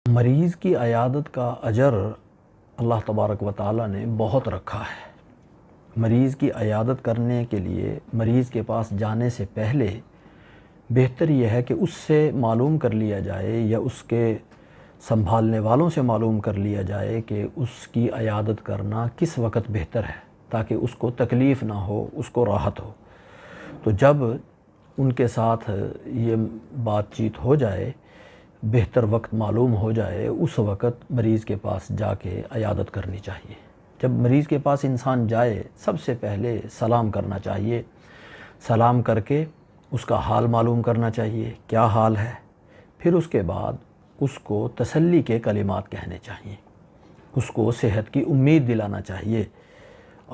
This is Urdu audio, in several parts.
مریض کی عیادت کا اجر اللہ تبارک و تعالی نے بہت رکھا ہے۔ مریض کی عیادت کرنے کے لیے مریض کے پاس جانے سے پہلے بہتر یہ ہے کہ اس سے معلوم کر لیا جائے یا اس کے سنبھالنے والوں سے معلوم کر لیا جائے کہ اس کی عیادت کرنا کس وقت بہتر ہے، تاکہ اس کو تکلیف نہ ہو، اس کو راحت ہو۔ تو جب ان کے ساتھ یہ بات چیت ہو جائے، بہتر وقت معلوم ہو جائے، اس وقت مریض کے پاس جا کے عیادت کرنی چاہیے۔ جب مریض کے پاس انسان جائے، سب سے پہلے سلام کرنا چاہیے۔ سلام کر کے اس کا حال معلوم کرنا چاہیے، کیا حال ہے۔ پھر اس کے بعد اس کو تسلی کے کلمات کہنے چاہیے، اس کو صحت کی امید دلانا چاہیے۔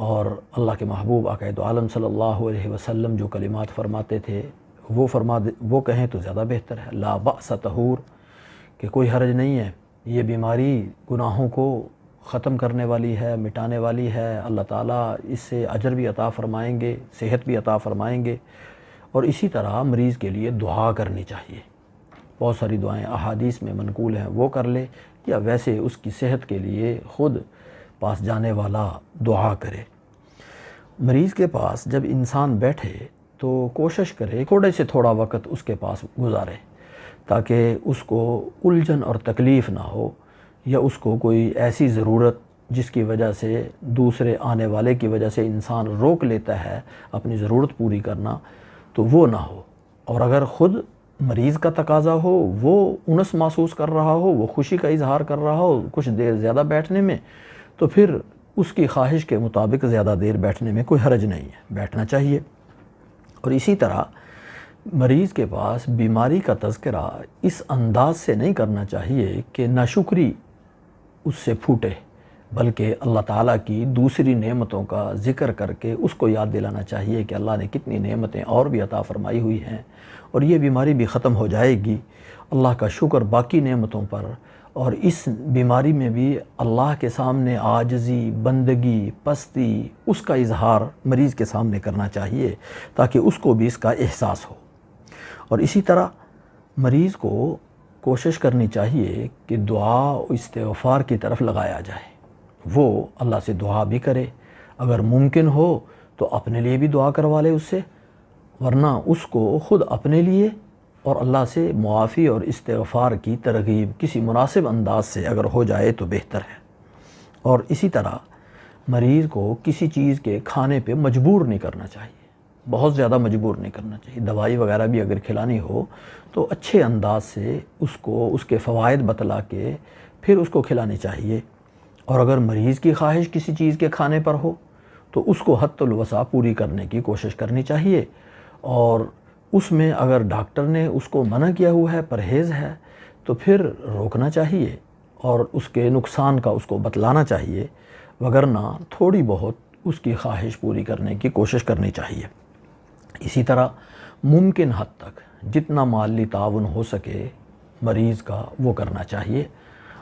اور اللہ کے محبوب آقا دو عالم صلی اللہ علیہ وسلم جو کلمات فرماتے تھے وہ کہیں تو زیادہ بہتر ہے۔ لا بأس طہور، کہ کوئی حرج نہیں ہے، یہ بیماری گناہوں کو ختم کرنے والی ہے، مٹانے والی ہے، اللہ تعالیٰ اس سے اجر بھی عطا فرمائیں گے، صحت بھی عطا فرمائیں گے۔ اور اسی طرح مریض کے لیے دعا کرنی چاہیے۔ بہت ساری دعائیں احادیث میں منقول ہیں، وہ کر لے، یا ویسے اس کی صحت کے لیے خود پاس جانے والا دعا کرے۔ مریض کے پاس جب انسان بیٹھے تو کوشش کرے تھوڑے سے تھوڑا وقت اس کے پاس گزارے، تاکہ اس کو الجھن اور تکلیف نہ ہو، یا اس کو کوئی ایسی ضرورت جس کی وجہ سے دوسرے آنے والے کی وجہ سے انسان روک لیتا ہے اپنی ضرورت پوری کرنا، تو وہ نہ ہو۔ اور اگر خود مریض کا تقاضا ہو، وہ انس محسوس کر رہا ہو، وہ خوشی کا اظہار کر رہا ہو کچھ دیر زیادہ بیٹھنے میں، تو پھر اس کی خواہش کے مطابق زیادہ دیر بیٹھنے میں کوئی حرج نہیں ہے، بیٹھنا چاہیے۔ اور اسی طرح مریض کے پاس بیماری کا تذکرہ اس انداز سے نہیں کرنا چاہیے کہ ناشکری اس سے پھوٹے، بلکہ اللہ تعالیٰ کی دوسری نعمتوں کا ذکر کر کے اس کو یاد دلانا چاہیے کہ اللہ نے کتنی نعمتیں اور بھی عطا فرمائی ہوئی ہیں، اور یہ بیماری بھی ختم ہو جائے گی۔ اللہ کا شکر باقی نعمتوں پر، اور اس بیماری میں بھی اللہ کے سامنے عاجزی، بندگی، پستی، اس کا اظہار مریض کے سامنے کرنا چاہیے، تاکہ اس کو بھی اس کا احساس ہو۔ اور اسی طرح مریض کو کوشش کرنی چاہیے کہ دعا و استغفار کی طرف لگایا جائے۔ وہ اللہ سے دعا بھی کرے، اگر ممکن ہو تو اپنے لیے بھی دعا کروا لے اس سے، ورنہ اس کو خود اپنے لیے اور اللہ سے معافی اور استغفار کی ترغیب کسی مناسب انداز سے اگر ہو جائے تو بہتر ہے۔ اور اسی طرح مریض کو کسی چیز کے کھانے پہ مجبور نہیں کرنا چاہیے، بہت زیادہ مجبور نہیں کرنا چاہیے۔ دوائی وغیرہ بھی اگر کھلانی ہو تو اچھے انداز سے اس کو اس کے فوائد بتلا کے پھر اس کو کھلانی چاہیے۔ اور اگر مریض کی خواہش کسی چیز کے کھانے پر ہو تو اس کو حد الوسع پوری کرنے کی کوشش کرنی چاہیے، اور اس میں اگر ڈاکٹر نے اس کو منع کیا ہوا ہے، پرہیز ہے، تو پھر روکنا چاہیے اور اس کے نقصان کا اس کو بتلانا چاہیے، وگرنہ تھوڑی بہت اس کی خواہش پوری کرنے کی کوشش کرنی چاہیے۔ اسی طرح ممکن حد تک جتنا مالی تعاون ہو سکے مریض کا وہ کرنا چاہیے،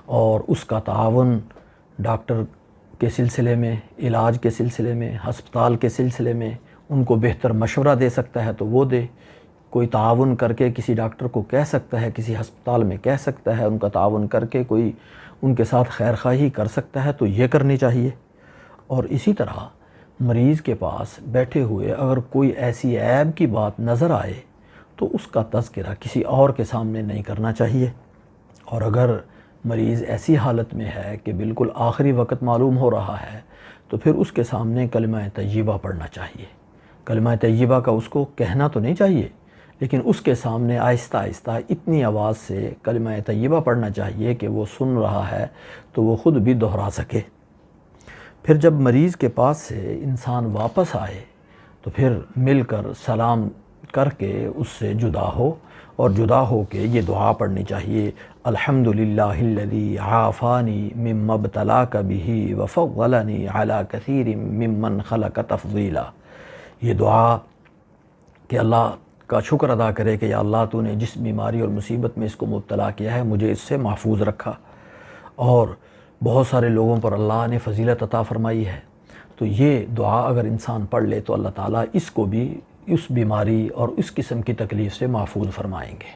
اور اس کا تعاون ڈاکٹر کے سلسلے میں، علاج کے سلسلے میں، ہسپتال کے سلسلے میں ان کو بہتر مشورہ دے سکتا ہے تو وہ دے۔ کوئی تعاون کر کے کسی ڈاکٹر کو کہہ سکتا ہے، کسی ہسپتال میں کہہ سکتا ہے، ان کا تعاون کر کے کوئی ان کے ساتھ خیر خواہی کر سکتا ہے تو یہ کرنی چاہیے۔ اور اسی طرح مریض کے پاس بیٹھے ہوئے اگر کوئی ایسی عیب کی بات نظر آئے تو اس کا تذکرہ کسی اور کے سامنے نہیں کرنا چاہیے۔ اور اگر مریض ایسی حالت میں ہے کہ بالکل آخری وقت معلوم ہو رہا ہے تو پھر اس کے سامنے کلمہ طیبہ پڑھنا چاہیے۔ کلمہ طیبہ کا اس کو کہنا تو نہیں چاہیے، لیکن اس کے سامنے آہستہ آہستہ اتنی آواز سے کلمہ طیبہ پڑھنا چاہیے کہ وہ سن رہا ہے تو وہ خود بھی دہرا سکے۔ پھر جب مریض کے پاس سے انسان واپس آئے تو پھر مل کر سلام کر کے اس سے جدا ہو، اور جدا ہو کے یہ دعا پڑھنی چاہیے: الحمدللہ الذی عافانی مما ابتلاک بہ وفضلنی علی کثیر ممن خلق تفضیلا۔ یہ دعا کہ اللہ کا شکر ادا کرے کہ یا اللہ تو نے جس بیماری اور مصیبت میں اس کو مبتلا کیا ہے مجھے اس سے محفوظ رکھا، اور بہت سارے لوگوں پر اللہ نے فضیلت عطا فرمائی ہے۔ تو یہ دعا اگر انسان پڑھ لے تو اللہ تعالیٰ اس کو بھی اس بیماری اور اس قسم کی تکلیف سے محفوظ فرمائیں گے۔